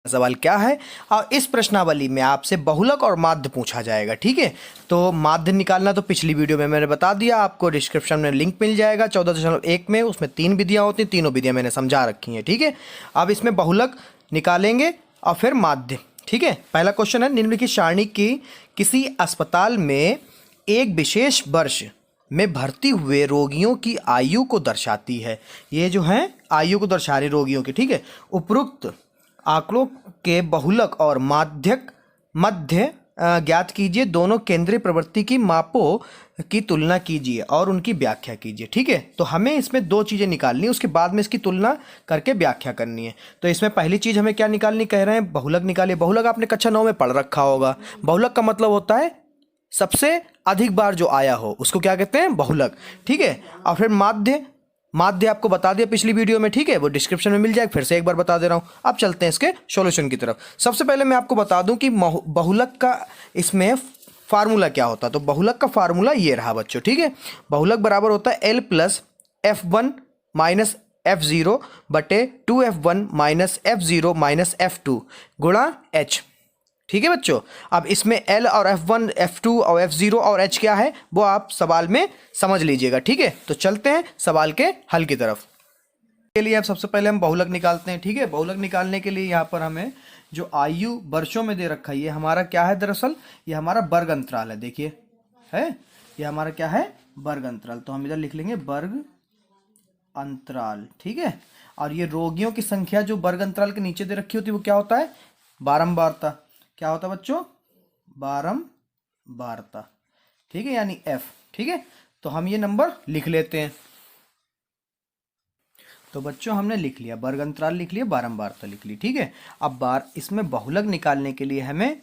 सवाल क्या है। और इस प्रश्नावली में आपसे बहुलक और माध्य पूछा जाएगा। ठीक है, तो माध्य निकालना तो पिछली वीडियो में मैंने बता दिया, आपको डिस्क्रिप्शन में लिंक मिल जाएगा 14.1 में। उसमें 3 विधियाँ होती हैं, तीनों विधियाँ मैंने समझा रखी हैं। ठीक है, अब इसमें बहुलक निकालेंगे और फिर माध्य। ठीक है, पहला क्वेश्चन है, निम्नलिखित सारणी की किसी अस्पताल में एक विशेष वर्ष में भर्ती हुए रोगियों की आयु को दर्शाती है। ये जो है आयु को दर्शा रही रोगियों की। ठीक है, उपरोक्त आंकड़ों के बहुलक और मध्य ज्ञात कीजिए। दोनों केंद्रीय प्रवृत्ति की मापों की तुलना कीजिए और उनकी व्याख्या कीजिए। ठीक है, तो हमें इसमें 2 चीज़ें निकालनी है, उसके बाद में इसकी तुलना करके व्याख्या करनी है। तो इसमें पहली चीज़ हमें क्या निकालनी कह रहे हैं, बहुलक निकालिए। बहुलक आपने कक्षा 9 में पढ़ रखा होगा। बहुलक का मतलब होता है सबसे अधिक बार जो आया हो उसको क्या कहते हैं, बहुलक। ठीक है, और फिर माध्य आपको बता दिया पिछली वीडियो में। ठीक है, वो डिस्क्रिप्शन में मिल जाएगा, फिर से एक बार बता दे रहा हूँ। अब चलते हैं इसके सॉल्यूशन की तरफ। सबसे पहले मैं आपको बता दूं कि बहुलक का इसमें फार्मूला क्या होता है। तो बहुलक का फार्मूला ये रहा बच्चों। ठीक है, बहुलक बराबर होता है L plus F1 minus F0 बटे 2F1 minus F0 minus F2 गुणा H। ठीक है बच्चों, अब इसमें L और F1 F2 और F0 और H क्या है वो आप सवाल में समझ लीजिएगा। ठीक है, तो चलते हैं सवाल के हल की तरफ। के लिए अब सबसे पहले हम बहुलक निकालते हैं। ठीक है, बहुलक निकालने के लिए यहाँ पर हमें जो आयु वर्षों में दे रखा है, ये हमारा क्या है, दरअसल ये हमारा वर्ग अंतराल है। देखिए है, ये हमारा क्या है, वर्ग अंतराल। तो हम इधर लिख लेंगे वर्ग अंतराल। ठीक है, और ये रोगियों की संख्या जो वर्ग अंतराल के नीचे दे रखी होती है वो क्या होता है, बारंबारता। क्या होता है बच्चों, बारंबारता। ठीक है, यानी F। ठीक है, तो हम ये नंबर लिख लेते हैं। तो बच्चों हमने लिख लिया, वर्ग अंतराल लिख लिया, बारंबारता लिख ली। ठीक है, अब इसमें बहुलक निकालने के लिए हमें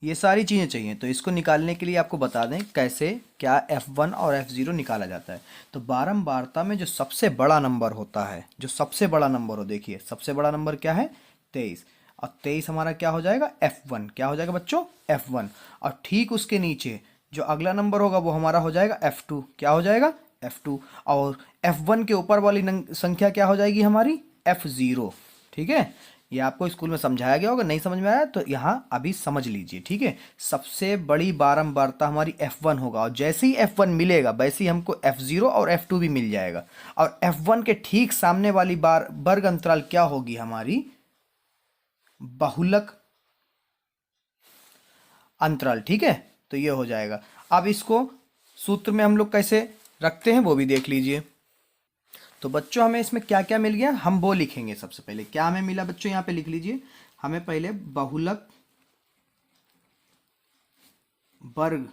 ये सारी चीज़ें चाहिए। तो इसको निकालने के लिए आपको बता दें कैसे क्या F1 और F0 निकाला जाता है। तो बारंबारता में जो सबसे बड़ा नंबर होता है, जो सबसे बड़ा नंबर हो, देखिए सबसे बड़ा नंबर क्या है, 23। और 23 हमारा क्या हो जाएगा, F1। क्या हो जाएगा बच्चों, F1। और ठीक उसके नीचे जो अगला नंबर होगा वो हमारा हो जाएगा F2। क्या हो जाएगा, F2। और F1 के ऊपर वाली संख्या क्या हो जाएगी हमारी, F0। ठीक है, ये आपको स्कूल में समझाया गया होगा, नहीं समझ में आया तो यहाँ अभी समझ लीजिए। ठीक है, सबसे बड़ी बारंबारता हमारी F1 होगा, और जैसे ही F1 मिलेगा वैसे ही हमको F0 और F2 भी मिल जाएगा। और F1 के ठीक सामने वाली बार वर्ग अंतराल क्या होगी हमारी, बहुलक अंतराल। ठीक है, तो ये हो जाएगा। अब इसको सूत्र में हम लोग कैसे रखते हैं वो भी देख लीजिए। तो बच्चों हमें इसमें क्या क्या मिल गया हम वो लिखेंगे। सबसे पहले क्या हमें मिला बच्चों, यहाँ पे लिख लीजिए। हमें पहले बहुलक वर्ग,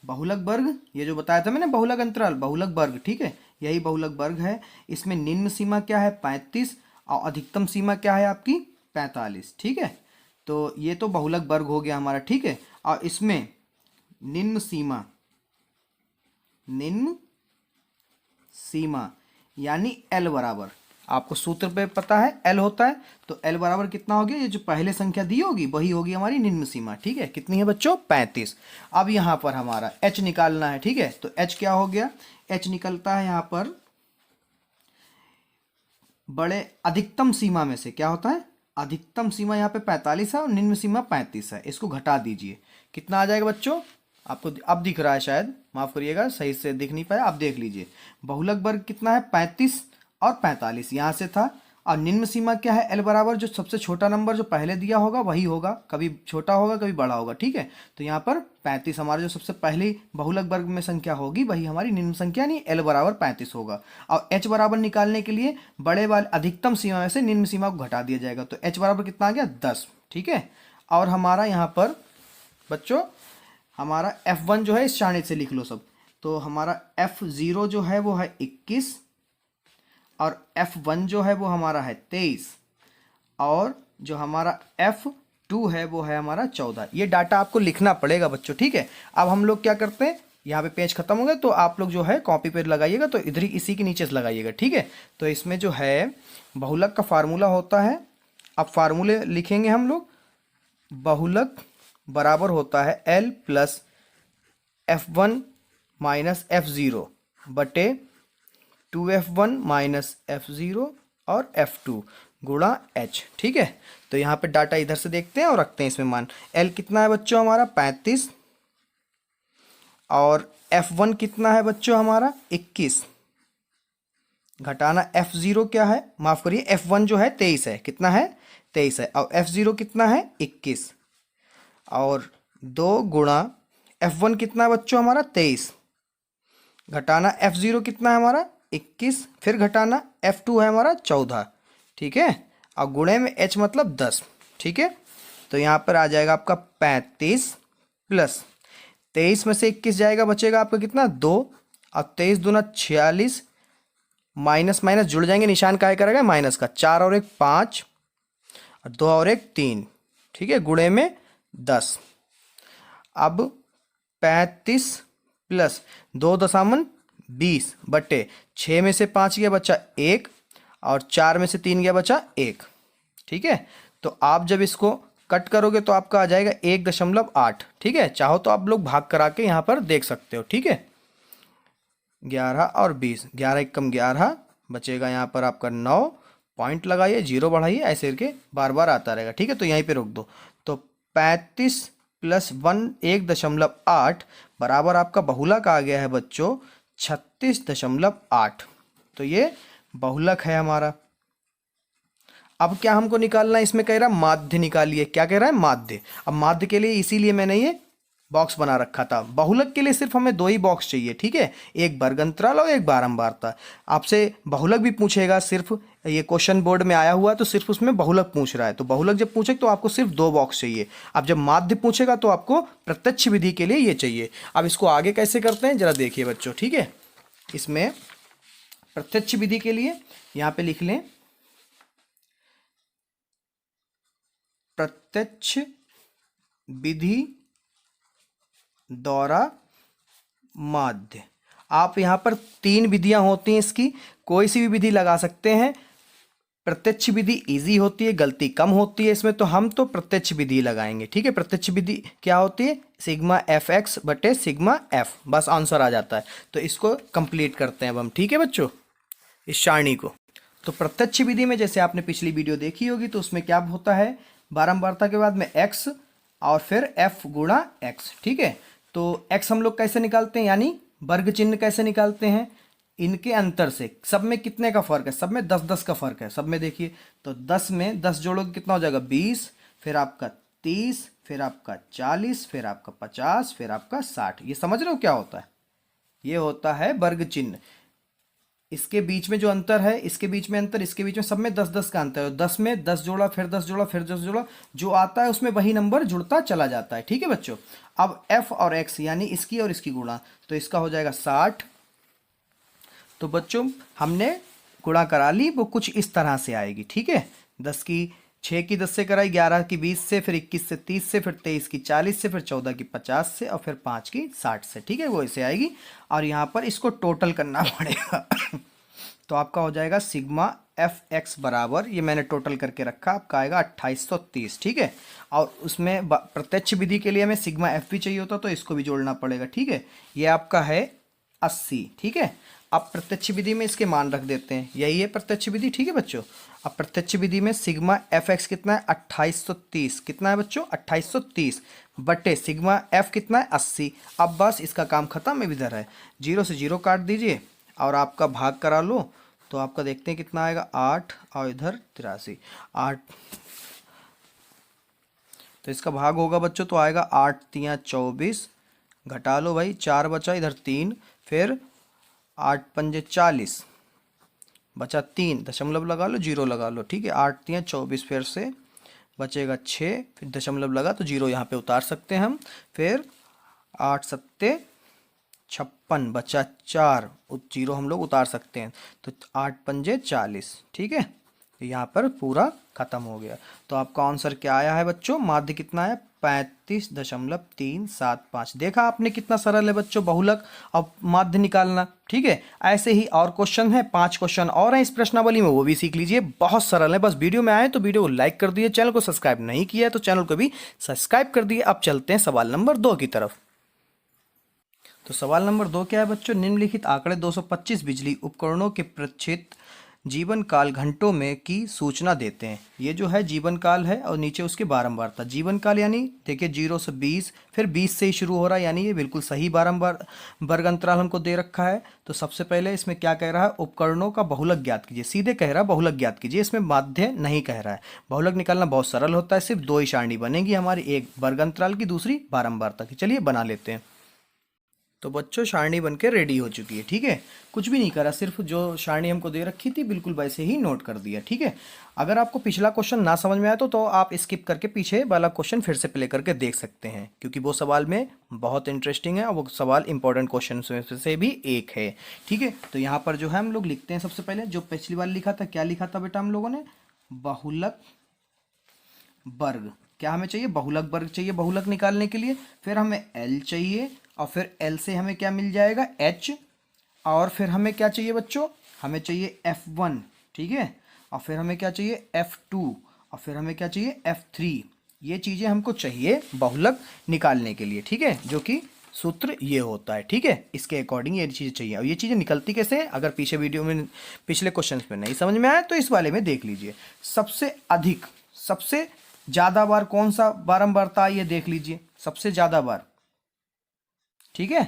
बहुलक वर्ग ये जो बताया था मैंने, बहुलक अंतराल, बहुलक वर्ग। ठीक है, यही बहुलक वर्ग है। इसमें निम्न सीमा क्या है, 35, और अधिकतम सीमा क्या है आपकी, 45। ठीक है, तो ये तो बहुलक वर्ग हो गया हमारा। ठीक है, और इसमें निम्न सीमा यानी L बराबर, आपको सूत्र पे पता है L होता है, तो L बराबर कितना हो गया, ये जो पहले संख्या दी होगी वही होगी हमारी निम्न सीमा। ठीक है, कितनी है बच्चों, 35। अब यहाँ पर हमारा H निकालना है। ठीक है, तो H क्या हो गया, H निकलता है यहाँ पर बड़े अधिकतम सीमा में से। क्या होता है, अधिकतम सीमा यहाँ पे 45 है और निम्न सीमा 35 है। इसको घटा दीजिए, कितना आ जाएगा बच्चों, आपको अब दिख रहा है शायद, माफ करिएगा सही से दिख नहीं पाया, अब देख लीजिए। बहुलक वर्ग कितना है, 35 और 45 यहाँ से था। और निम्न सीमा क्या है, L बराबर जो सबसे छोटा नंबर जो पहले दिया होगा वही होगा, कभी छोटा होगा कभी बड़ा होगा। ठीक है, तो यहाँ पर 35 हमारा जो सबसे पहली बहुलक वर्ग में संख्या होगी वही हमारी निम्न संख्या, नहीं L बराबर 35 होगा। और H बराबर निकालने के लिए बड़े वाले अधिकतम सीमा में से निम्न सीमा को घटा दिया जाएगा। तो H बराबर कितना आ गया, 10। ठीक है, और हमारा यहाँ पर बच्चों हमारा F1 जो है इस सारणी से लिख लो सब। तो हमारा F0 जो है वो है 21, और F1 जो है वो हमारा है 23, और जो हमारा F2 है वो है हमारा 14। ये डाटा आपको लिखना पड़ेगा बच्चों। ठीक है, अब हम लोग क्या करते हैं, यहाँ पे पेज खत्म हो गया तो आप लोग जो है कॉपी पे लगाइएगा, तो इधर ही इसी के नीचे से लगाइएगा। ठीक है, तो इसमें जो है बहुलक का फार्मूला होता है, अब फार्मूले लिखेंगे हम लोग। बहुलक बराबर होता है L plus F1 minus F0 बटे 2F1 माइनस F0 और F2 गुणा h, ठीक है। तो यहाँ पे डाटा इधर से देखते हैं और रखते हैं इसमें मान। l कितना है बच्चों हमारा 35 और f1 कितना है बच्चों हमारा 21, घटाना f0 क्या है, माफ करिए f1 जो है 23 है, कितना है 23 है, और f0 कितना है 21 और 2 गुणा f1 कितना है बच्चों हमारा 23, घटाना f0 कितना है हमारा 21, फिर घटाना f2 है हमारा 14, ठीक है, और गुणे में h मतलब 10, ठीक है। तो यहाँ पर आ जाएगा आपका 35 प्लस 23 में से 21 जाएगा, बचेगा आपका कितना 2 और 23 दूना 46, माइनस माइनस जुड़ जाएंगे, निशान काय करेगा माइनस का, 4 और 1 5 और 2 और 1 3, ठीक है, गुणे में 10। अब 35 प्लस 2 दशामन 20 बटे 6 में से 5 गया बचा 1 और 4 में से 3 गया बचा 1, ठीक है। तो आप जब इसको कट करोगे तो आपका आ जाएगा 1.8, ठीक है। चाहो तो आप लोग भाग करा के यहाँ पर देख सकते हो, ठीक है। 11 और 20, 11 कम 11 बचेगा यहाँ पर आपका 9, पॉइंट लगाइए, 0 बढ़ाइए, ऐसे करके बार बार आता रहेगा, ठीक है। तो यहीं पे रोक दो। तो 35 प्लस 1.8 बराबर आपका बहुलक आ गया है बच्चों 36.8। तो ये बहुलक है हमारा। अब क्या हमको निकालना है, इसमें कह रहा है माध्य निकालिए, क्या कह रहा है माध्य। अब माध्य के लिए इसीलिए मैंने ये बॉक्स बना रखा था। बहुलक के लिए सिर्फ हमें 2 ही बॉक्स चाहिए, ठीक है, एक वर्ग अंतराल और एक बारंबारता। आपसे बहुलक भी पूछेगा, सिर्फ ये क्वेश्चन बोर्ड में आया हुआ है तो सिर्फ उसमें बहुलक पूछ रहा है, तो बहुलक जब पूछेगा तो आपको सिर्फ 2 बॉक्स चाहिए। अब जब माध्य पूछेगा तो आपको प्रत्यक्ष विधि के लिए ये चाहिए। अब इसको आगे कैसे करते हैं जरा देखिए बच्चों, ठीक है। इसमें प्रत्यक्ष विधि के लिए यहाँ पे लिख लें प्रत्यक्ष विधि द्वारा माध्य। आप यहाँ पर 3 विधियां होती हैं इसकी, कोई सी भी विधि लगा सकते हैं। प्रत्यक्ष विधि इजी होती है, गलती कम होती है इसमें, तो हम तो प्रत्यक्ष विधि लगाएंगे, ठीक है। प्रत्यक्ष विधि क्या होती है, सिग्मा एफ एक्स बटे सिग्मा एफ, बस आंसर आ जाता है। तो इसको कंप्लीट करते हैं अब हम, ठीक है बच्चों, इस सारणी को। तो प्रत्यक्ष विधि में जैसे आपने पिछली वीडियो देखी होगी तो उसमें क्या होता है, बारंबारता के बाद में x और फिर f गुणा x, ठीक है। तो x हम लोग कैसे निकालते हैं, यानी वर्ग चिन्ह कैसे निकालते हैं, इनके अंतर से। सब में कितने का फर्क है, सब में 10-10 का फर्क है, सब में देखिए। तो 10 में 10 जोड़ोगे कितना हो जाएगा 20, फिर आपका 30, फिर आपका 40, फिर आपका 50, फिर आपका 60। ये समझ रहे हो क्या होता है, ये होता है वर्ग चिन्ह। इसके बीच में जो अंतर है, इसके बीच में अंतर, इसके बीच में, सब में 10-10 का अंतर है। 10 में 10 जोड़ा, फिर 10 जोड़ा, फिर 10 जोड़ा, जो आता है उसमें वही नंबर जुड़ता चला जाता है, ठीक है बच्चों। अब f और x यानी इसकी और इसकी गुणा, तो इसका हो जाएगा 60। तो बच्चों हमने गुणा करा ली, वो कुछ इस तरह से आएगी, ठीक है। 10 की 6 की 10 से कराई, 11 की 20 से, फिर 21 से 30 से, फिर 23 की 40 से, फिर 14 की 50 से, और फिर 5 की 60 से, ठीक है, वो ऐसे आएगी। और यहाँ पर इसको टोटल करना पड़ेगा तो आपका हो जाएगा सिग्मा एफ एक्स बराबर, ये मैंने टोटल करके रखा, आपका आएगा 2830, ठीक है। और उसमें प्रत्यक्ष विधि के लिए हमें सिग्मा एफ भी चाहिए होता, तो इसको भी जोड़ना पड़ेगा, ठीक है। ये आपका है 80, ठीक है। अब प्रत्यक्ष विधि में इसके मान रख देते हैं, यही है प्रत्यक्ष विधि, ठीक है बच्चों। अब प्रत्यक्ष विधि में सिग्मा एफ एक्स कितना है 2830, कितना है बच्चों 2830 बटे सिग्मा एफ कितना है 80। अब बस इसका काम खत्म, है इधर है 0 से 0 काट दीजिए और आपका भाग करा लो, तो आपका देखते हैं कितना आएगा 8 और इधर 83, 8। तो इसका भाग होगा बच्चों, तो आएगा 8 3 24, घटा लो भाई, 4 बचा, इधर 3, फिर 8 5 40, बचा 3, दशमलव लगा लो, 0 लगा लो, ठीक है। 8 3 24, फिर से बचेगा 6, फिर दशमलव लगा तो 0 यहाँ पे उतार सकते हैं हम, फिर 8 7 56, बचा 4, 0 हम लोग उतार सकते हैं, तो 8 5 40, ठीक है। तो यहाँ पर पूरा खत्म हो गया। तो आपका आंसर क्या आया है बच्चों, माध्य कितना है 35.375। देखा आपने कितना सरल है बच्चों बहुलक और माध्य निकालना, ठीक है। ऐसे ही और क्वेश्चन है, 5 क्वेश्चन और हैं इस प्रश्नावली में, वो भी सीख लीजिए, बहुत सरल है। बस वीडियो में आए तो वीडियो को लाइक कर दिए, चैनल को सब्सक्राइब नहीं किया है तो चैनल को भी सब्सक्राइब कर दिए। अब चलते हैं सवाल नंबर 2 की तरफ। तो सवाल नंबर 2 क्या है बच्चों, निम्नलिखित आंकड़े 225 बिजली उपकरणों के प्रक्षेत्र जीवन काल घंटों में की सूचना देते हैं। ये जो है जीवन काल है और नीचे उसके बारंबारता। जीवन काल यानी देखिए 0 से 20, फिर 20 से ही शुरू हो रहा है, यानी ये बिल्कुल सही बारंबार वर्ग अंतराल हमको दे रखा है। तो सबसे पहले इसमें क्या कह रहा है, उपकरणों का बहुलक ज्ञात कीजिए। सीधे कह रहा है बहुलक ज्ञात कीजिए, इसमें माध्य नहीं कह रहा है। बहुलक निकालना बहुत सरल होता है, सिर्फ 2 ही सारणी बनेगी हमारी, एक वर्ग अंतराल की, दूसरी बारंबारता की। चलिए बना लेते हैं। तो बच्चों सारणी बन के रेडी हो चुकी है, ठीक है। कुछ भी नहीं करा, सिर्फ जो सारणी हमको दे रखी थी बिल्कुल वैसे ही नोट कर दिया, ठीक है। अगर आपको पिछला क्वेश्चन ना समझ में आया तो आप स्किप करके पीछे वाला क्वेश्चन फिर से प्ले करके देख सकते हैं, क्योंकि वो सवाल में बहुत इंटरेस्टिंग है और वो सवाल इंपॉर्टेंट क्वेश्चन में से भी एक है, ठीक है। तो यहाँ पर जो है हम लोग लिखते हैं सबसे पहले, जो पिछली बार लिखा था, क्या लिखा था बेटा हम लोगों ने, बहुलक वर्ग। क्या हमें चाहिए, बहुलक वर्ग चाहिए बहुलक निकालने के लिए। फिर हमें एल चाहिए और फिर एल से हमें क्या मिल जाएगा, एच। और फिर हमें क्या चाहिए बच्चों, हमें चाहिए F1, ठीक है। और फिर हमें क्या चाहिए, F2। और फिर हमें क्या चाहिए, F3। ये चीज़ें हमको चाहिए बहुलक निकालने के लिए, ठीक है, जो कि सूत्र ये होता है, ठीक है। इसके अकॉर्डिंग ये चीज़ें चाहिए। और ये चीज़ें निकलती कैसे हैं, अगर पीछे वीडियो में पिछले क्वेश्चन में नहीं समझ में आया तो इस वाले में देख लीजिए। सबसे अधिक, सबसे ज़्यादा बार कौन सा बारंबारता आई है देख लीजिए, सबसे ज़्यादा बार, ठीक है।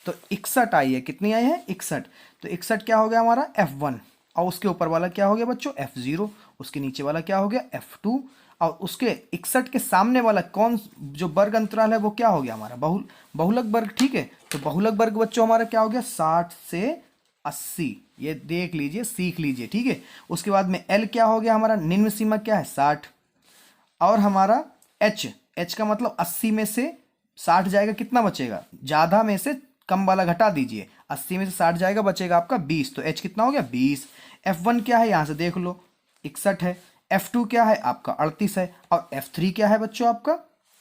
तो 61 आई है, कितनी आई है, 61। तो 61 क्या हो गया हमारा, F1। और उसके ऊपर वाला क्या हो गया बच्चों, F0। उसके नीचे वाला क्या हो गया, F2। और उसके 61 के सामने वाला कौन, जो वर्ग अंतराल है वो क्या हो गया हमारा, बहुलक वर्ग, ठीक है। तो बहुलक वर्ग बच्चों हमारा क्या हो गया, 60 से 80। ये देख लीजिए, सीख लीजिए, ठीक है। उसके बाद में L क्या हो गया हमारा, निम्न सीमा क्या है, 60। और हमारा H का मतलब 80 में से 60 जाएगा, कितना बचेगा, ज़्यादा में से कम वाला घटा दीजिए, 80 में से 60 जाएगा, बचेगा आपका 20। तो H कितना हो गया, 20। F1 क्या है, यहाँ से देख लो, 61 है। F2 क्या है आपका, 38 है। और F3 क्या है बच्चों आपका,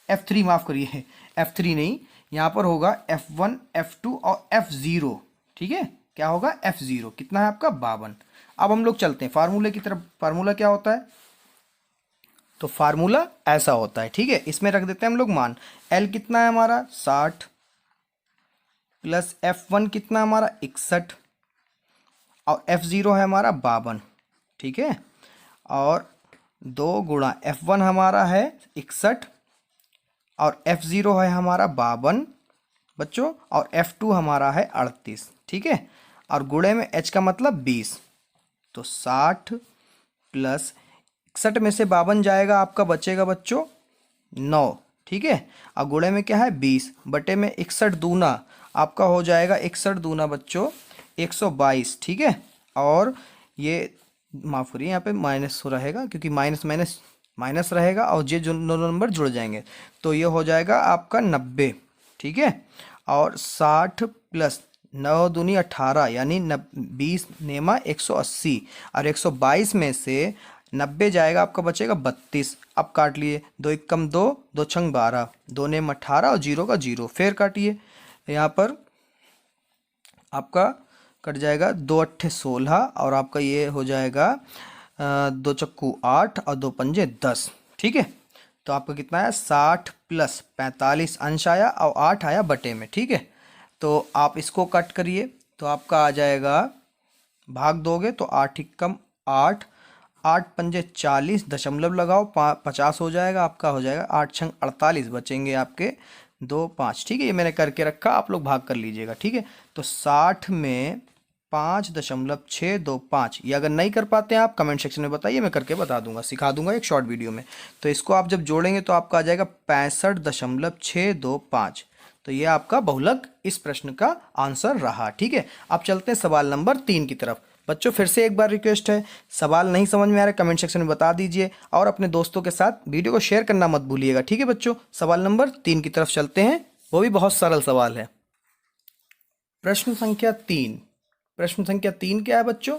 F3 माफ़ करिए, F3 नहीं, यहाँ पर होगा F1, F2 और F0, ठीक है। क्या होगा, F0 कितना है आपका, 52। अब हम लोग चलते हैं फार्मूले की तरफ। फार्मूला क्या होता है, तो फार्मूला ऐसा होता है, ठीक है। इसमें रख देते हैं हम लोग मान, L कितना है हमारा, 60 प्लस F1 कितना हमारा, 61 और F0 है हमारा 52, ठीक है। और 2 गुणा F1 हमारा है 61 और F0 है हमारा 52 बच्चों, और F2 हमारा है 38, ठीक है। और गुणे में H का मतलब 20। तो 60 प्लस 61 में से 52 जाएगा, आपका बचेगा बच्चों 9, ठीक है। और गुणे में क्या है, 20 बटे में 61 दूना, आपका हो जाएगा 61 दूना बच्चों 122, ठीक है। और ये माफ़ करिए, यहाँ पे माइनस रहेगा, क्योंकि माइनस माइनस माइनस रहेगा और ये जो दोनों नंबर जुड़ जाएंगे, तो ये हो जाएगा आपका 90, ठीक है। और 60 प्लस 9 दूनी 18, यानी 20 नेमा 180, और 122 में से 90 जाएगा, आपका बचेगा 32। अब काट लिए, 2 एकम 2, 2 छंग 12, 2 नेम 18 और 0 का 0, फिर काटिए, यहाँ पर आपका कट जाएगा 2 अट्ठे 16 और आपका ये हो जाएगा 2 चक्कू 8 और 2 पंजे 10, ठीक है। तो आपका कितना है, 60 प्लस 45 अंश आया और 8 आया बटे में, ठीक है। तो आप इसको कट करिए, तो आपका आ जाएगा, भाग दोगे तो 8 एकम 8, 8 पंजे 40, दशमलव लगाओ, 50 हो जाएगा, आपका हो जाएगा 8 छंग 48, बचेंगे आपके 2 5, ठीक है। ये मैंने करके रखा, आप लोग भाग कर लीजिएगा, ठीक है। तो 60 में 5.625, ये अगर नहीं कर पाते हैं आप कमेंट सेक्शन में बताइए, मैं करके बता दूंगा, सिखा दूंगा एक शॉर्ट वीडियो में। तो इसको आप जब जोड़ेंगे तो आपका आ जाएगा 65.625। तो ये आपका बहुलक इस प्रश्न का आंसर रहा, ठीक है। अब चलते हैं सवाल नंबर 3 की तरफ। बच्चों फिर से एक बार रिक्वेस्ट है, सवाल नहीं समझ में आ रहा कमेंट सेक्शन में बता दीजिए और अपने दोस्तों के साथ वीडियो को शेयर करना मत भूलिएगा, ठीक है बच्चों। सवाल नंबर 3 की तरफ चलते हैं, वो भी बहुत सरल सवाल है। प्रश्न संख्या 3। प्रश्न संख्या 3 क्या है बच्चों,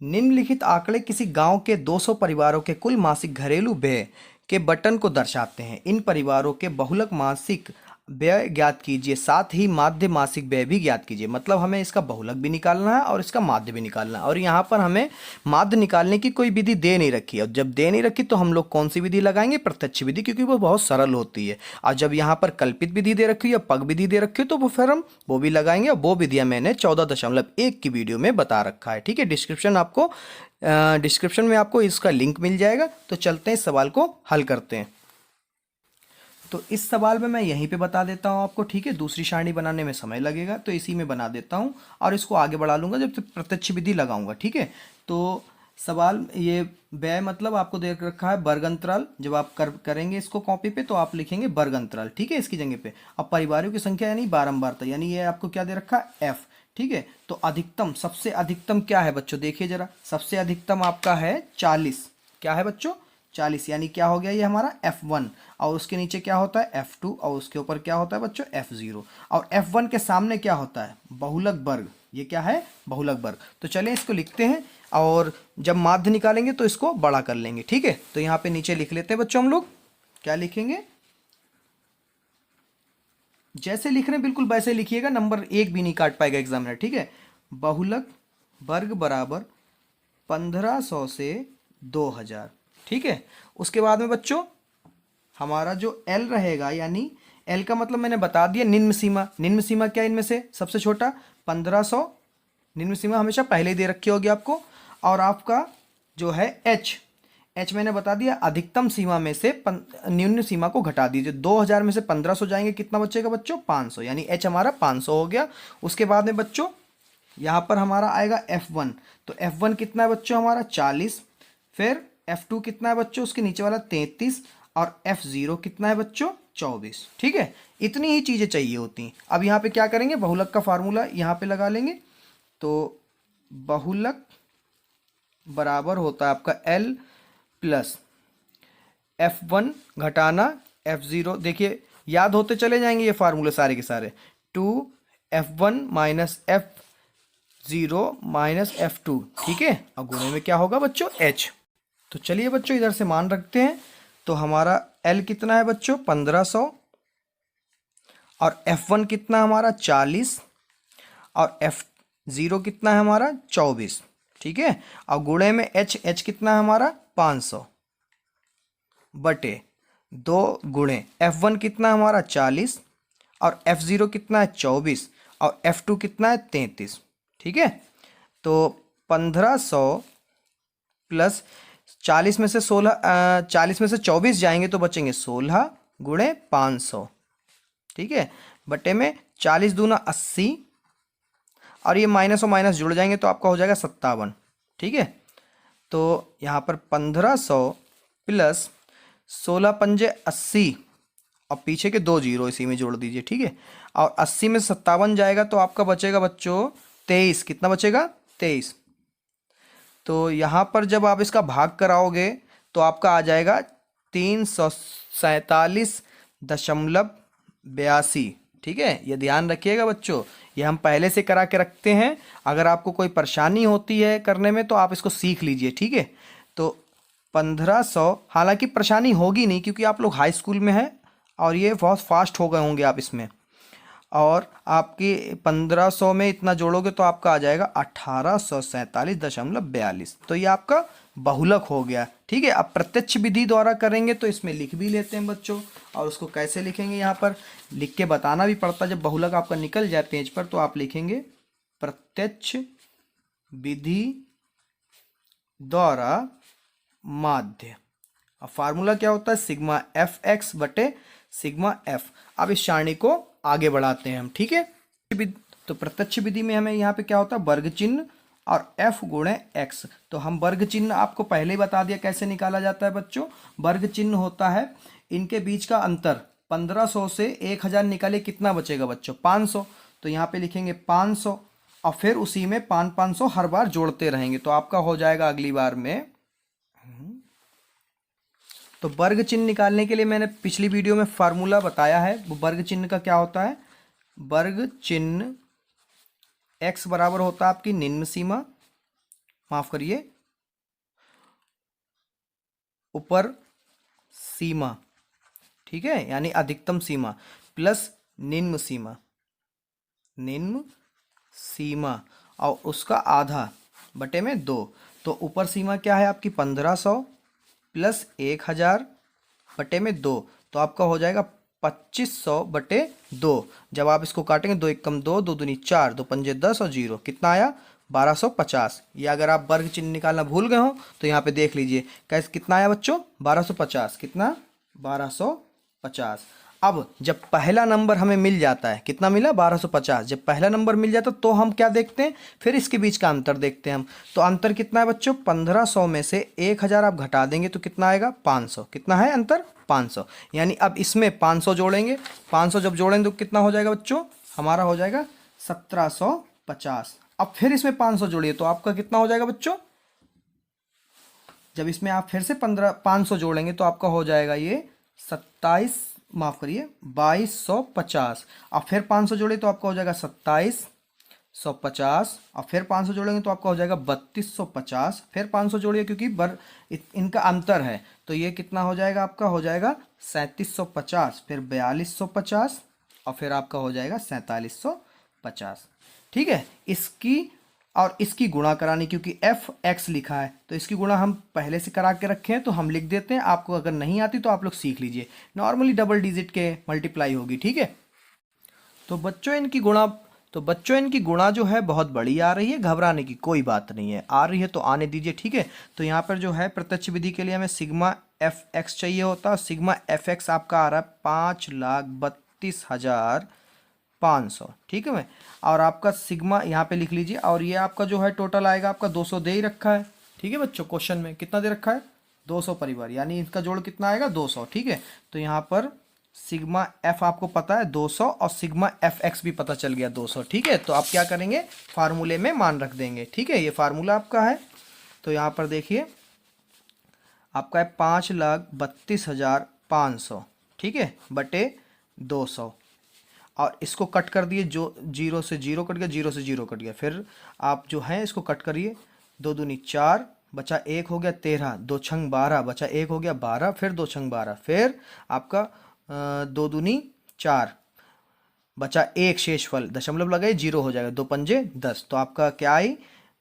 निम्नलिखित आंकड़े किसी गांव के 200 परिवारों के कुल मासिक घरेलू व्यय के बटन को दर्शाते हैं। इन परिवारों के बहुलक मासिक व्यय ज्ञात कीजिए, साथ ही माध्य मासिक व्यय भी ज्ञात कीजिए। मतलब हमें इसका बहुलक भी निकालना है और इसका माध्य भी निकालना है। और यहाँ पर हमें माध्य निकालने की कोई विधि दे नहीं रखी है, और जब दे नहीं रखी तो हम लोग कौन सी विधि लगाएंगे? प्रत्यक्ष विधि, क्योंकि वो बहुत सरल होती है। और जब यहाँ पर कल्पित विधि दे रखी है या पग विधि दे रखी है तो वो फिर हम वो भी लगाएंगे। और वो विधियाँ मैंने 14.1 की वीडियो में बता रखा है, ठीक है। डिस्क्रिप्शन में आपको इसका लिंक मिल जाएगा। तो चलते हैं इस सवाल को हल करते हैं। तो इस सवाल में मैं यहीं पे बता देता हूँ आपको, ठीक है। दूसरी सारणी बनाने में समय लगेगा तो इसी में बना देता हूँ और इसको आगे बढ़ा लूँगा जब तक प्रत्यक्ष विधि लगाऊंगा, ठीक है। तो सवाल ये व्यय मतलब आपको दे रखा है वर्ग अंतराल। जब आप करेंगे इसको कॉपी पे तो आप लिखेंगे वर्ग अंतराल, ठीक है, इसकी जगह पे। अब परिवारों की संख्या यानी बारंबारता, यानी ये आपको क्या दे रखा है? एफ, ठीक है। तो अधिकतम, सबसे अधिकतम क्या है बच्चों? देखिए जरा, सबसे अधिकतम आपका है 40। क्या है बच्चों? 40, यानी क्या हो गया ये हमारा F1। और उसके नीचे क्या होता है? F2। और उसके ऊपर क्या होता है बच्चों? F0। और F1 के सामने क्या होता है? बहुलक वर्ग। ये क्या है? बहुलक वर्ग। तो चलें इसको लिखते हैं, और जब माध्य निकालेंगे तो इसको बड़ा कर लेंगे, ठीक है। तो यहाँ पे नीचे लिख लेते हैं बच्चों हम लोग। क्या लिखेंगे? जैसे लिख रहे हैं बिल्कुल वैसे लिखिएगा, नंबर 1 भी नहीं काट पाएगा एग्जामिनर, ठीक है। बहुलक वर्ग बराबर 1500 से 2000, ठीक है। उसके बाद में बच्चों हमारा जो L रहेगा, यानी L का मतलब मैंने बता दिया निम्न सीमा। निम्न सीमा क्या? इनमें से सबसे छोटा 1500, निम्न सीमा हमेशा पहले ही दे रखी होगी आपको। और आपका जो है H मैंने बता दिया अधिकतम सीमा में से निम्न सीमा को घटा दीजिए। 2000 में से 1500 जाएंगे, कितना बचेगा बच्चों? 500, यानी H हमारा 500 हो गया। उसके बाद में बच्चों यहाँ पर हमारा आएगा F1। तो F1 कितना है बच्चों? हमारा 40। फिर F2 कितना है बच्चों? उसके नीचे वाला 33। और F0 कितना है बच्चों? 24, ठीक है। इतनी ही चीज़ें चाहिए होती हैं। अब यहाँ पे क्या करेंगे? बहुलक का फार्मूला यहाँ पे लगा लेंगे। तो बहुलक बराबर होता है आपका L प्लस F1 घटाना F0। देखिए याद होते चले जाएंगे ये फार्मूले सारे के सारे। 2F1 minus F0 minus F2, ठीक है। और गुणे में क्या होगा बच्चों? H। तो चलिए बच्चों इधर से मान रखते हैं। तो हमारा L कितना है बच्चों? 1500। और F1 कितना हमारा? 40। और F0 कितना है हमारा? 24, ठीक है। और गुणे में H कितना है हमारा? 500 बटे 2 गुणे F1 कितना है हमारा? 40। और F0 कितना है? 24। और F2 कितना है? 33, ठीक है। तो 1500 प्लस 40 में से 24 जाएंगे तो बचेंगे 16 गुणे 500, ठीक है। बटे में 40 दूना 80। और ये माइनस और माइनस जुड़ जाएंगे तो आपका हो जाएगा 57, ठीक है। तो यहाँ पर 1500 प्लस 16 पंजे 80, और पीछे के 2 जीरो इसी में जोड़ दीजिए, ठीक है। और 80 में 57 जाएगा तो आपका बचेगा बच्चों 23। कितना बचेगा? 23। तो यहाँ पर जब आप इसका भाग कराओगे तो आपका आ जाएगा 347.82, ठीक है। ये ध्यान रखिएगा बच्चों, ये हम पहले से करा के रखते हैं। अगर आपको कोई परेशानी होती है करने में तो आप इसको सीख लीजिए, ठीक है। तो 1500, हालांकि परेशानी होगी नहीं क्योंकि आप लोग हाई स्कूल में हैं और ये बहुत फास्ट हो गए होंगे आप इसमें। और आपकी 1500 में इतना जोड़ोगे तो आपका आ जाएगा 1847.42। तो ये आपका बहुलक हो गया, ठीक है। अब प्रत्यक्ष विधि द्वारा करेंगे तो इसमें लिख भी लेते हैं बच्चों। और उसको कैसे लिखेंगे? यहाँ पर लिख के बताना भी पड़ता है। जब बहुलक आपका निकल जाए पेज पर तो आप लिखेंगे प्रत्यक्ष विधि द्वारा माध्य। अब फार्मूला क्या होता है? सिग्मा Fx बटे सिग्मा F। अब इस सारणी को आगे बढ़ाते हैं हम, ठीक है। तो प्रत्यक्ष विधि में हमें यहाँ पे क्या होता है? वर्ग चिन्ह और F गुणे x। तो हम वर्ग चिन्ह आपको पहले ही बता दिया कैसे निकाला जाता है बच्चों। वर्ग चिन्ह होता है इनके बीच का अंतर। 1500 से 1000 निकाले, कितना बचेगा बच्चों? 500। तो यहाँ पे लिखेंगे 500 और फिर उसी में 500 हर बार जोड़ते रहेंगे तो आपका हो जाएगा अगली बार में। तो वर्ग चिन्ह निकालने के लिए मैंने पिछली वीडियो में फार्मूला बताया है। वो वर्ग चिन्ह का क्या होता है? वर्ग चिन्ह x बराबर होता है आपकी निम्न सीमा, माफ करिए ऊपर सीमा, ठीक है, यानी अधिकतम सीमा। प्लस निम्न सीमा, निम्न सीमा और उसका आधा बटे में 2। तो ऊपर सीमा क्या है आपकी 1500 प्लस 1000 बटे में 2, तो आपका हो जाएगा 2500 बटे 2। जब आप इसको काटेंगे 2 एकम 2, 2 दूनी 4, 2 पंजे 10 और 0 कितना आया 1250। या अगर आप वर्ग चिन्ह निकालना भूल गए हो तो यहाँ पे देख लीजिए कैसे कितना आया बच्चों 1250, कितना 1250। अब जब पहला नंबर हमें मिल जाता है, कितना मिला 1250, जब पहला नंबर मिल जाता तो हम क्या देखते हैं, फिर इसके बीच का अंतर देखते हैं हम। तो अंतर कितना है बच्चों 1500 में से 1000 आप घटा देंगे तो कितना आएगा 500, कितना है अंतर 500। यानी अब इसमें 500 जोड़ेंगे, 500 जब जोड़ेंगे तो कितना हो जाएगा बच्चों हमारा हो जाएगा 1750। अब फिर इसमें 500 जोड़िए तो आपका कितना हो जाएगा बच्चों, जब इसमें आप फिर से 500 जोड़ेंगे तो आपका हो जाएगा ये 2250। और फिर 500 जोड़े तो आपका हो जाएगा 2750। और फिर 500 जोड़ेंगे तो आपका हो जाएगा 3250। फिर 500 जोड़िए क्योंकि इनका अंतर है, तो ये कितना हो जाएगा आपका हो जाएगा 3750, फिर 4250 और फिर आपका हो जाएगा 4750। ठीक है, इसकी और इसकी गुणा करानी, क्योंकि एफ एक्स लिखा है तो इसकी गुणा हम पहले से करा के रखे हैं तो हम लिख देते हैं। आपको अगर नहीं आती तो आप लोग सीख लीजिए, नॉर्मली डबल डिजिट के मल्टीप्लाई होगी। ठीक है, तो बच्चों इनकी गुणा जो है बहुत बड़ी आ रही है, घबराने की कोई बात नहीं है, आ रही है तो आने दीजिए। ठीक है, तो यहाँ पर जो है प्रत्यक्ष विधि के लिए हमें सिग्मा एफ एक्स चाहिए होता है। सिग्मा एफ एक्स आपका आ रहा है 5,32,500। ठीक है मैं, और आपका सिग्मा यहाँ पे लिख लीजिए, और ये आपका जो है टोटल आएगा आपका 200 दे ही रखा है। ठीक है बच्चों, क्वेश्चन में कितना दे रखा है 200 परिवार, यानी इसका जोड़ कितना आएगा 200। ठीक है, तो यहाँ पर सिग्मा एफ आपको पता है 200 और सिग्मा एफ एक्स भी पता चल गया 200। ठीक है, तो आप क्या करेंगे फार्मूले में मान रख देंगे। ठीक है, ये फार्मूला आपका है। तो यहाँ पर देखिए आपका है 5,32,500। ठीक है, बटे 200, और इसको कट कर दिए, जो 0 से 0 कट गया, 0 से 0 कट गया। फिर आप जो है इसको कट करिए, 2 दूनी 4 बचा 1 हो गया 13, 2 छंग 12 बचा 1 हो गया 12, फिर 2 छंग 12, फिर आपका 2 दूनी 4 बचा 1 शेषफल, दशमलव लगाए 0 हो जाएगा, 2 पंजे 10। तो आपका क्या आई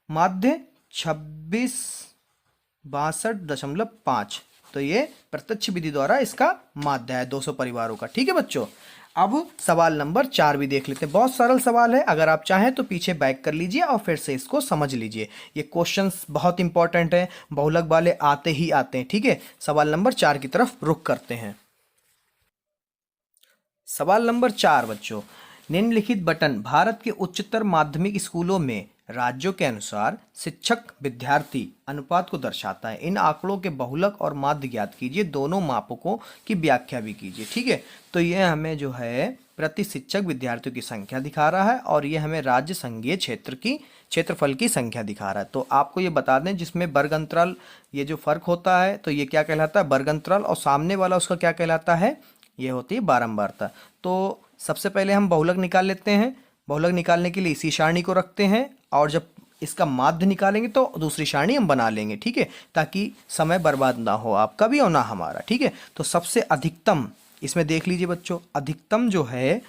माध्य 2662.5। तो ये प्रत्यक्ष विधि द्वारा इसका माध्य है 200 परिवारों का। ठीक है बच्चों, अब सवाल नंबर 4 भी देख लेते हैं। बहुत सरल सवाल है, अगर आप चाहें तो पीछे बैक कर लीजिए और फिर से इसको समझ लीजिए। ये क्वेश्चंस बहुत इंपॉर्टेंट है, बहुलक वाले आते ही आते हैं। ठीक है, सवाल नंबर 4 की तरफ रुख करते हैं। सवाल नंबर 4 बच्चों, निम्नलिखित बटन भारत के उच्चतर माध्यमिक स्कूलों में राज्यों के अनुसार शिक्षक विद्यार्थी अनुपात को दर्शाता है। इन आंकड़ों के बहुलक और माध्य ज्ञात कीजिए, दोनों मापकों की व्याख्या भी कीजिए। ठीक है, तो ये हमें जो है प्रति शिक्षक विद्यार्थियों की संख्या दिखा रहा है, और ये हमें राज्य संघीय क्षेत्रफल की संख्या दिखा रहा है। तो आपको ये बता दें, जिसमें वर्ग अंतराल ये जो फर्क होता है तो ये क्या कहलाता है वर्ग अंतराल, और सामने वाला उसका क्या कहलाता है, ये होती है बारंबारता। तो सबसे पहले हम बहुलक निकाल लेते हैं। बहुलक निकालने के लिए इसी सारणी को रखते हैं, और जब इसका माध्य निकालेंगे तो दूसरी सारणी हम बना लेंगे। ठीक है, ताकि समय बर्बाद ना हो आपका भी और ना हमारा। ठीक है, तो सबसे अधिकतम इसमें देख लीजिए बच्चों, अधिकतम जो है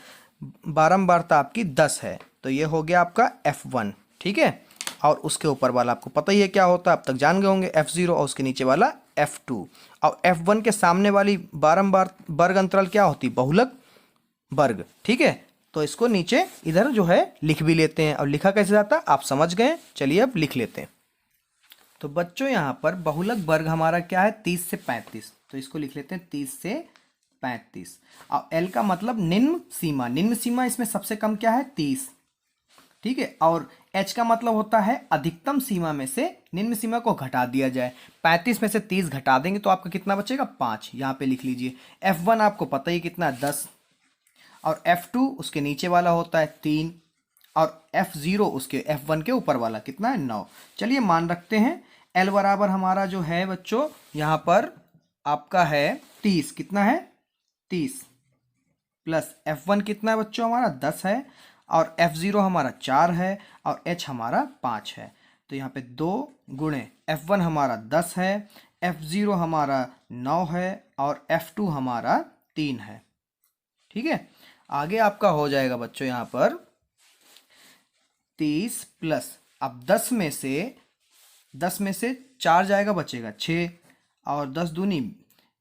बारंबारता आपकी 10 है, तो ये हो गया आपका F1। ठीक है, और उसके ऊपर वाला आपको पता ही है क्या होता है, अब तक जान गए होंगे F0, और उसके नीचे वाला F2। और F1 के सामने वाली बारंबार वर्ग अंतराल क्या होती, बहुलक वर्ग। ठीक है, तो इसको नीचे इधर जो है लिख भी लेते हैं, और लिखा कैसे जाता है आप समझ गए। चलिए अब लिख लेते हैं। तो बच्चों यहाँ पर बहुलक वर्ग हमारा क्या है 30 से 35, तो इसको लिख लेते हैं 30 से 35। और L का मतलब निम्न सीमा, निम्न सीमा इसमें सबसे कम क्या है 30। ठीक है, और H का मतलब होता है अधिकतम सीमा में से निम्न सीमा को घटा दिया जाए। 35 में से 30 घटा देंगे तो आपका कितना बचेगा 5, यहाँ पे लिख लीजिए। F1 आपको पता ही कितना 10, और F2 उसके नीचे वाला होता है 3, और F0 उसके F1 के ऊपर वाला कितना है 9। चलिए मान रखते हैं L बराबर हमारा जो है बच्चों यहाँ पर आपका है 30, कितना है 30, प्लस F1 कितना है बच्चों हमारा 10 है, और F0 हमारा 4 है, और H हमारा 5 है। तो यहाँ पे 2 गुणे F1 हमारा 10 है, F0 हमारा 9 है, और F2 हमारा 3 है। ठीक है, आगे आपका हो जाएगा बच्चों यहाँ पर 30 प्लस, अब 10 में से 4 जाएगा, बचेगा 6, और 10 दूनी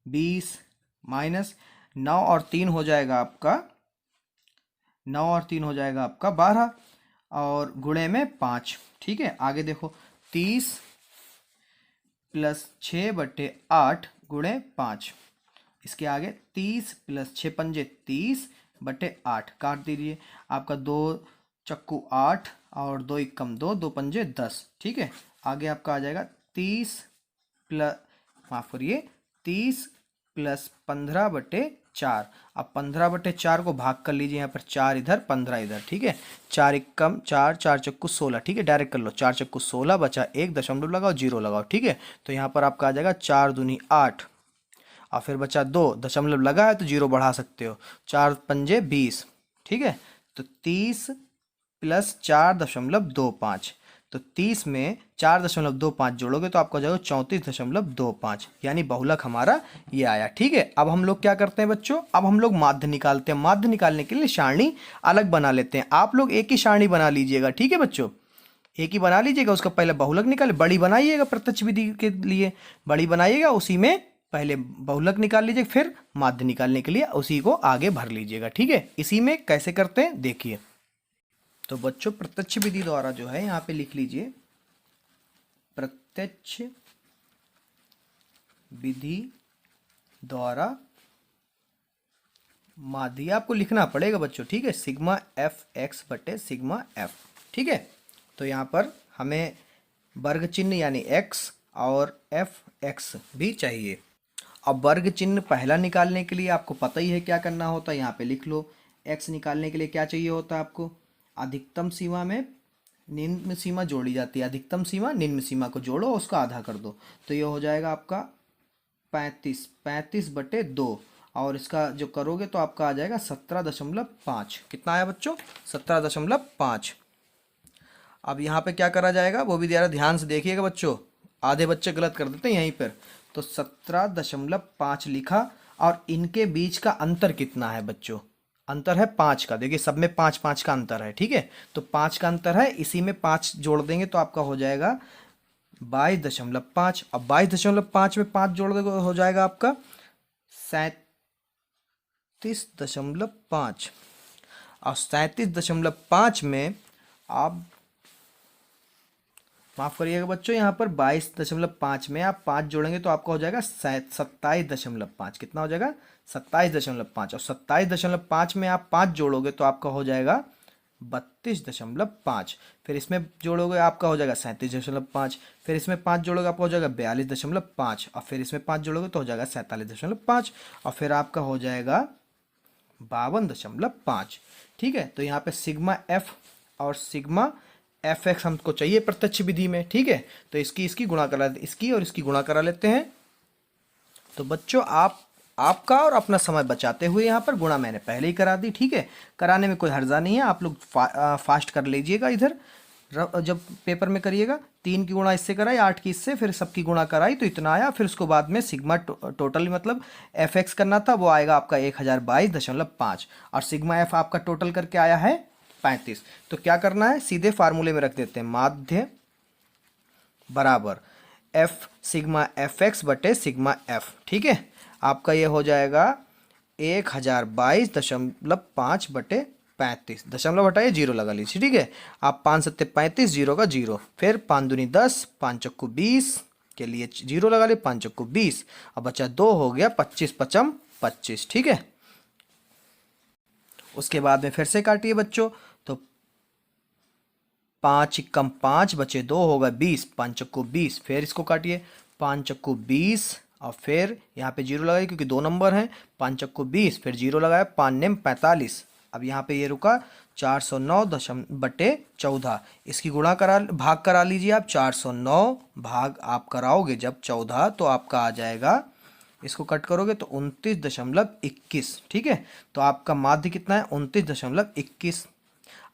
20, माइनस 9 और 3 हो जाएगा आपका 12, और गुणे में 5। ठीक है, आगे देखो 30 प्लस 6/8 गुणे 5, इसके आगे 30 प्लस 6 पंजे 30/8 काट दीजिए, आपका 2 चक्कू 8 और 2 एकम 2, 2 पंजे 10। ठीक है, आगे आपका आ जाएगा 30 प्लस, माफ करिए, 30 प्लस 15/4। अब 15/4 को भाग कर लीजिए, यहाँ पर 4 इधर 15 इधर। ठीक है, 4 एकम 4, 4 चक्कू 16। ठीक है, डायरेक्ट कर लो, 4 चक्कू 16, बचा 1, दशमलव लगाओ, 0 लगाओ। ठीक है, तो यहाँ पर आपका आ जाएगा 4 दूनी 8, और फिर बचा 2, दशमलव लगा है तो 0 बढ़ा सकते हो, 4 पंजे 20। ठीक है, तो 30 प्लस 4.25, तो 30 में 4.25 जोड़ोगे तो आपको हो जाएगा 34.25, यानी बहुलक हमारा ये आया। ठीक है, अब हम लोग क्या करते हैं बच्चों, अब हम लोग माध्य निकालते हैं। माध्य निकालने के लिए सारणी अलग बना लेते हैं। आप लोग एक ही सारणी बना लीजिएगा। ठीक है बच्चों, एक ही बना लीजिएगा, उसका पहले बहुलक निकाले, बड़ी बनाइएगा प्रत्यक्ष विधि के लिए, बड़ी बनाइएगा, उसी में पहले बहुलक निकाल लीजिए, फिर माध्य निकालने के लिए उसी को आगे भर लीजिएगा। ठीक है, इसी में कैसे करते हैं देखिए। तो बच्चों प्रत्यक्ष विधि द्वारा जो है यहाँ पे लिख लीजिए, प्रत्यक्ष विधि द्वारा माध्य आपको लिखना पड़ेगा बच्चों। ठीक है, सिग्मा एफ एक्स बटे सिग्मा एफ। ठीक है, तो यहाँ पर हमें वर्ग चिन्ह यानी x और एफ एक्स भी चाहिए। अब वर्ग चिन्ह पहला निकालने के लिए आपको पता ही है क्या करना होता है, यहाँ पे लिख लो। x निकालने के लिए क्या चाहिए होता है आपको, अधिकतम सीमा में निम्न सीमा जोड़ी जाती है, अधिकतम सीमा निम्न सीमा को जोड़ो, उसका आधा कर दो, तो ये हो जाएगा आपका 35/2, और इसका जो करोगे तो आपका आ जाएगा 17.5। कितना आया बच्चों, 17.5। अब यहाँ पे क्या करा जाएगा वो भी ज़रा ध्यान से देखिएगा बच्चों, आधे बच्चे गलत कर देते हैं यहीं पर। तो 17.5 लिखा, और इनके बीच का अंतर कितना है बच्चों, अंतर है 5 का। देखिए सब में 5-5 का अंतर है। ठीक है, तो 5 का अंतर है, इसी में 5 जोड़ देंगे तो आपका हो जाएगा 22.5। अब 22.5 में 5 जोड़ देंगे हो जाएगा आपका 37.5, और 37.5 में आप माफ करिएगा बच्चों, यहाँ पर 22.5 में आप 5 जोड़ेंगे तो आपका हो जाएगा 27.5। कितना हो जाएगा, 27.5, और 27.5 में आप 5 जोड़ोगे तो आपका हो जाएगा 32.5। फिर इसमें जोड़ोगे आपका हो जाएगा 37.5, फिर इसमें 5 जोड़ोगे आपका हो जाएगा 42.5, और फिर इसमें 5 जोड़ोगे तो हो जाएगा 47.5, और फिर आपका हो जाएगा 52.5। ठीक है, तो यहाँ पे सिग्मा एफ और सिग्मा एफ एक्स हमको चाहिए प्रत्यक्ष विधि में। ठीक है, तो इसकी गुणा करा, इसकी और इसकी गुणा करा लेते हैं। तो बच्चों आपका और अपना समय बचाते हुए यहाँ पर गुणा मैंने पहले ही करा दी। ठीक है, कराने में कोई हर्जा नहीं है, आप लोग फास्ट कर लीजिएगा। इधर जब पेपर में करिएगा 3 की गुणा इससे कराई, 8 की इससे, फिर सबकी गुणा कराई तो इतना आया। फिर उसको बाद में सिग्मा टोटल मतलब एफ एक्स करना था, वो आएगा आपका 1022.5, और सिग्मा एफ आपका टोटल करके आया है 35। तो क्या करना है, सीधे फार्मूले में रख देते हैं, माध्य बराबर एफ सिग्मा एफ एक्स बटे सिग्मा एफ। ठीक है, आपका ये हो जाएगा 1022.5 बटे 35, दशमलव हटाइए 0 लगा लीजिए। ठीक है, आप 5 सत्ते 35, 0 का 0, फिर 5 दूनी 10, 5 चक्कू 20 के लिए 0 लगा लिए, 5 चक्कू 20, अब बचा 2 हो गया 25 पचम 25। ठीक है, उसके बाद में फिर से काटिए बच्चों, तो 5 कम 5 बचे 2 होगा 20, 5 चक्कू 20, फिर इसको काटिए 5 चक्कू 20, और फिर यहाँ पे 0 लगाइए क्योंकि 2 नंबर हैं, 5 चक्कू 20, फिर 0 लगाया, 5 नेम 45। अब यहाँ पे ये रुका 409/14, इसकी गुणा करा भाग करा लीजिए आप, 409 भाग आप कराओगे जब 14 तो आपका आ जाएगा, इसको कट करोगे तो 29.21। ठीक है, तो आपका माध्य कितना है, 29.21।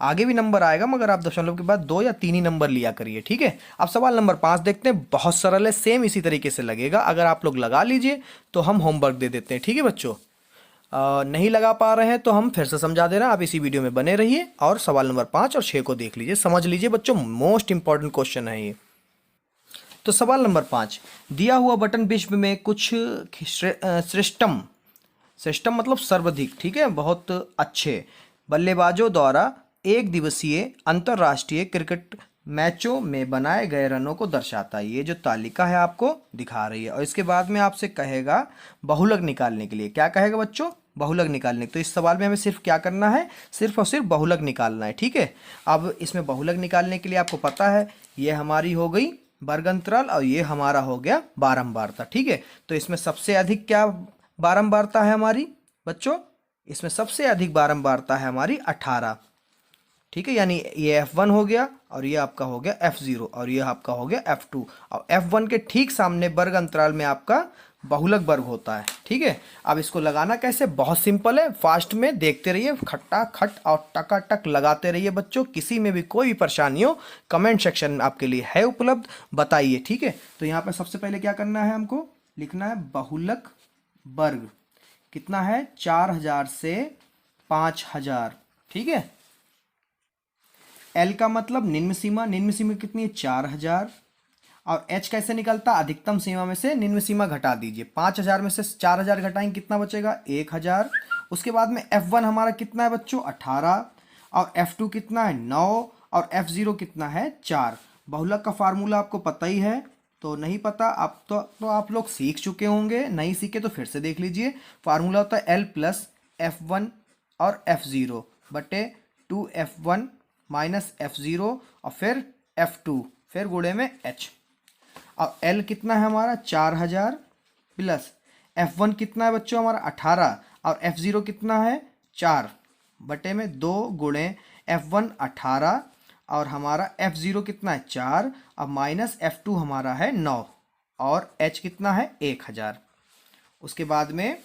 आगे भी नंबर आएगा मगर आप दशमलव के बाद 2 या 3 ही नंबर लिया करिए। ठीक है, अब सवाल नंबर 5 देखते हैं, बहुत सरल है, सेम इसी तरीके से लगेगा, अगर आप लोग लगा लीजिए तो हम होमवर्क दे देते हैं। ठीक है बच्चों, नहीं लगा पा रहे हैं तो हम फिर से समझा दे रहे हैं, आप इसी वीडियो में बने रहिए और सवाल नंबर 5 और 6 को देख लीजिए, समझ लीजिए बच्चों, मोस्ट इंपॉर्टेंट क्वेश्चन है ये। तो सवाल नंबर 5, दिया हुआ बटन विश्व में कुछ श्रेष्ठतम, श्रेष्ठतम मतलब सर्वाधिक, ठीक है, बहुत अच्छे बल्लेबाजों द्वारा एक दिवसीय अंतर्राष्ट्रीय क्रिकेट मैचों में बनाए गए रनों को दर्शाता है। ये जो तालिका है आपको दिखा रही है और इसके बाद में आपसे कहेगा बहुलक निकालने के लिए। क्या कहेगा बच्चों? बहुलक निकालने। तो इस सवाल में हमें सिर्फ क्या करना है, सिर्फ और सिर्फ बहुलक निकालना है, ठीक है। अब इसमें बहुलक निकालने के लिए आपको पता है ये हमारी हो गई वर्ग अंतराल और ये हमारा हो गया बारंबारता, ठीक है। तो इसमें सबसे अधिक क्या बारंबारता है हमारी बच्चों? इसमें सबसे अधिक बारंबारता है हमारी 18, ठीक है। यानी ये F1 हो गया और ये आपका हो गया F0 और ये आपका हो गया F2 और F1 के ठीक सामने वर्ग अंतराल में आपका बहुलक वर्ग होता है, ठीक है। अब इसको लगाना कैसे? बहुत सिंपल है, फास्ट में देखते रहिए, खट्टा खट और टकाटक लगाते रहिए बच्चों। किसी में भी कोई भी परेशानी हो कमेंट सेक्शन में आपके लिए है उपलब्ध, बताइए, ठीक है। तो यहाँ पर सबसे पहले क्या करना है, हमको लिखना है बहुलक वर्ग कितना है, 4000 से 5000, ठीक है। एल का मतलब निम्न सीमा, निम्न सीमा कितनी है 4000 और एच कैसे निकलता, अधिकतम सीमा में से निम्न सीमा घटा दीजिए। 5000 में से 4000 घटाएंगे कितना बचेगा 1000। उसके बाद में F1 हमारा कितना है बच्चों 18 और F2 कितना है 9 और F0 कितना है 4। बहुलक का फार्मूला आपको पता ही है, तो नहीं पता आप तो आप लोग सीख चुके होंगे, नहीं सीखे तो फिर से देख लीजिए। फार्मूला होता है L प्लस F1 और F0 बटे 2F1 माइनस F0 और फिर F2 फिर गुणे में H। अब L कितना है हमारा 4000 प्लस F1 कितना है बच्चों हमारा 18 और F0 कितना है 4 बटे में 2 गुणे F1 18 और हमारा F0 कितना है 4 और माइनस F2 हमारा है 9 और H कितना है 1000। उसके बाद में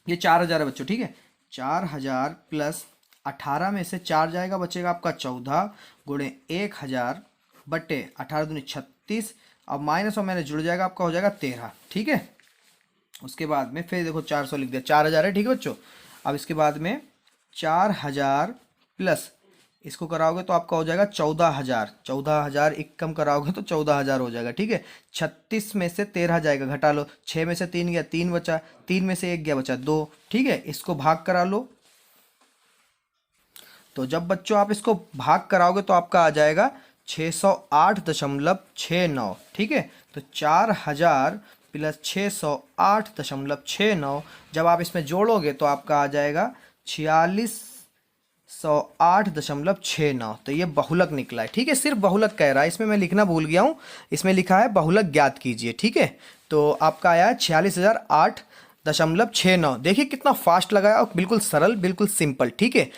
ये 4000 है बच्चों, ठीक है। 4000 प्लस 18 में से 4 जाएगा, बचेगा आपका 14 गुणे 1000 बटे 18 दूनी 36 और माइनस और माइनस जुड़ जाएगा, आपका हो जाएगा 13, ठीक है। उसके बाद में फिर देखो 400 लिख दिया, 4000 है, ठीक है बच्चों। अब इसके बाद में 4000 प्लस इसको कराओगे तो आपका हो जाएगा 14000, 14000 एक कम कराओगे तो 14000 हो जाएगा, ठीक है। 36 में से 13 जाएगा, घटा लो, 6 में से 3 गया 3 बचा, 3 में से 1 गया बचा 2, ठीक है। इसको भाग करा लो, तो जब बच्चों आप इसको भाग कराओगे तो आपका आ जाएगा 608.69, ठीक है। तो 4000 प्लस 608.69 जब आप इसमें जोड़ोगे तो आपका आ जाएगा 4608.69। तो ये बहुलक निकला है, ठीक है। सिर्फ बहुलक कह रहा है, इसमें मैं लिखना भूल गया हूँ, इसमें लिखा है बहुलक ज्ञात कीजिए, ठीक है। तो आपका आया 46,008.69। देखिए कितना फास्ट लगाया और बिल्कुल सरल, बिल्कुल सिंपल, ठीक है।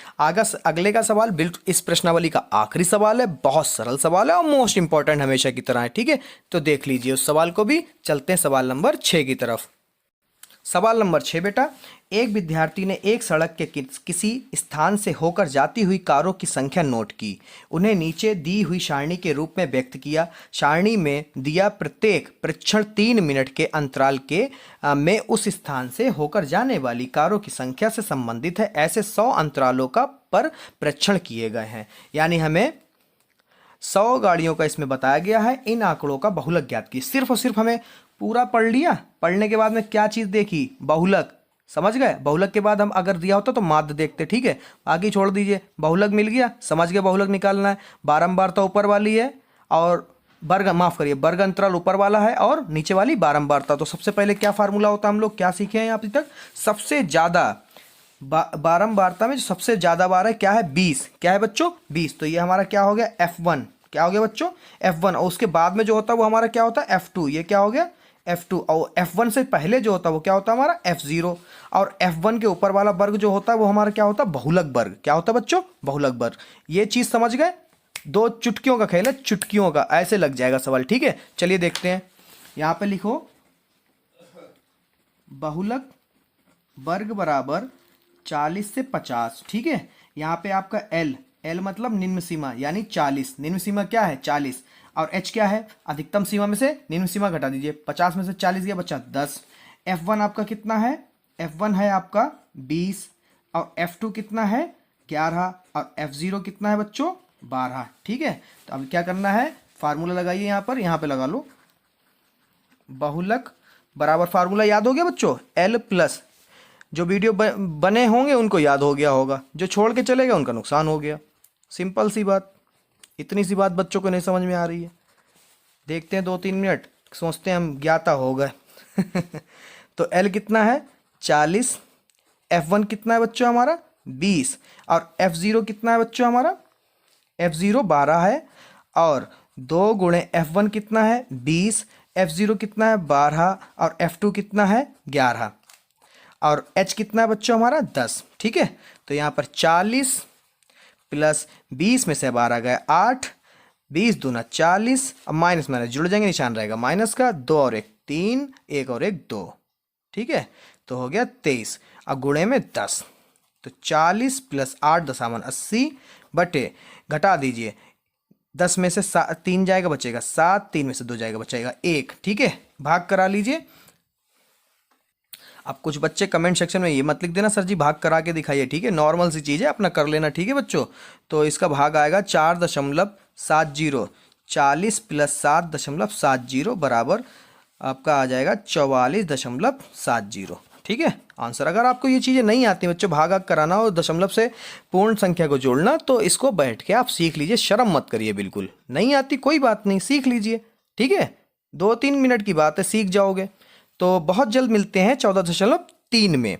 अगले का सवाल बिल्कुल इस प्रश्नावली का आखिरी सवाल है, बहुत सरल सवाल है और मोस्ट इंपॉर्टेंट हमेशा की तरह है, ठीक है। तो देख लीजिए उस सवाल को भी। चलते हैं सवाल नंबर 6 की तरफ। सवाल नंबर 6 बेटा, एक विद्यार्थी ने एक सड़क के किसी स्थान से होकर जाती हुई कारों की संख्या नोट की, उन्हें नीचे दी हुई सारणी के रूप में व्यक्त किया। सारणी में दिया प्रत्येक परीक्षण 3 मिनट के अंतराल के में उस स्थान से होकर जाने वाली कारों की संख्या से संबंधित है। ऐसे 100 अंतरालों का पर परीक्षण किए गए हैं, यानी हमें 100 गाड़ियों का इसमें बताया गया है। इन आंकड़ों का बहुलक ज्ञात की। सिर्फ और सिर्फ हमें पूरा पढ़ लिया, पढ़ने के बाद में क्या चीज़ देखी, बहुलक, समझ गए। बहुलक के बाद हम अगर दिया होता तो माध्य देखते, ठीक है। बाकी छोड़ दीजिए, बहुलक मिल गया, समझ गए बहुलक निकालना है। बारंबारता ऊपर वाली है और वर्ग अंतराल ऊपर वाला है और नीचे वाली बारंबारता। तो सबसे पहले क्या फार्मूला होता है, हम लोग क्या सीखे हैं अभी तक, सबसे ज्यादा बारंबारता में जो सबसे ज्यादा बार है क्या है 20, क्या है बच्चों 20। तो ये हमारा क्या हो गया F1, क्या हो गया बच्चों F1। और उसके बाद में जो होता है वो हमारा क्या होता है F2, ये क्या हो गया F2। और F1 से पहले जो होता है वो क्या होता है हमारा F0। और F1 के ऊपर वाला वर्ग जो होता है वो हमारा क्या होता है बहुलक वर्ग, क्या होता है बच्चों बहुलक वर्ग। ये चीज समझ गए, 2 चुटकियों का खेल है, चुटकियों का, ऐसे लग जाएगा सवाल, ठीक है। चलिए देखते हैं, यहां पे लिखो बहुलक वर्ग बराबर 40 से 50, ठीक है। यहाँ पे आपका L मतलब निम्न सीमा यानी 40, निम्न सीमा क्या है 40 और H क्या है अधिकतम सीमा में से निम्न सीमा घटा दीजिए, 50 में से 40 गया बच्चा 10। F1 आपका कितना है F1 है आपका 20 और F2 कितना है 11 और F0 कितना है बच्चों 12। ठीक है, तो अब क्या करना है, फार्मूला लगाइए यहाँ पे लगा लो। बहुलक बराबर फार्मूला याद हो गया बच्चों, L प्लस, जो वीडियो बने होंगे उनको याद हो गया होगा, जो छोड़ के चले गए उनका नुकसान हो गया। सिंपल सी बात, इतनी सी बात बच्चों को नहीं समझ में आ रही है। देखते हैं 2-3 मिनट, सोचते हैं हम ज्ञाता हो गए। तो L कितना है 40, F1 कितना है बच्चों हमारा 20 और F0 कितना है बच्चों हमारा F0 12 है और 2 गुणे F1 कितना है 20, F0 कितना है 12 और F2 कितना है 11 और H कितना है बच्चों हमारा 10। ठीक है, तो यहाँ पर 40 प्लस 20 में से 12 गए 8, 20 दूना 40, अब माइनस माइनस जुड़ जाएंगे, निशान रहेगा माइनस का, 2 और 1 3, 1 और 1 2। ठीक है, तो हो गया 23, अब गुणे में 10, तो 40 प्लस 8 दशावन 80 बटे घटा दीजिए, 10 में से 3 जाएगा बचेगा 7, 3 में से 2 जाएगा बचेगा 1। ठीक है, भाग करा लीजिए। अब कुछ बच्चे कमेंट सेक्शन में ये मत लिख देना सर जी भाग करा के दिखाइए, ठीक है, नॉर्मल सी चीज़ है, अपना कर लेना। ठीक है बच्चों, तो इसका भाग आएगा 4.70, 40 प्लस 7.70 बराबर आपका आ जाएगा 44.70। ठीक है, आंसर। अगर आपको ये चीज़ें नहीं आती बच्चों, भाग कराना और दशमलव से पूर्ण संख्या को जोड़ना, तो इसको बैठ के आप सीख लीजिए, शर्म मत करिए, बिल्कुल नहीं आती कोई बात नहीं, सीख लीजिए। ठीक है, 2-3 मिनट की बात है, सीख जाओगे। तो बहुत जल्द मिलते हैं 14.3 में।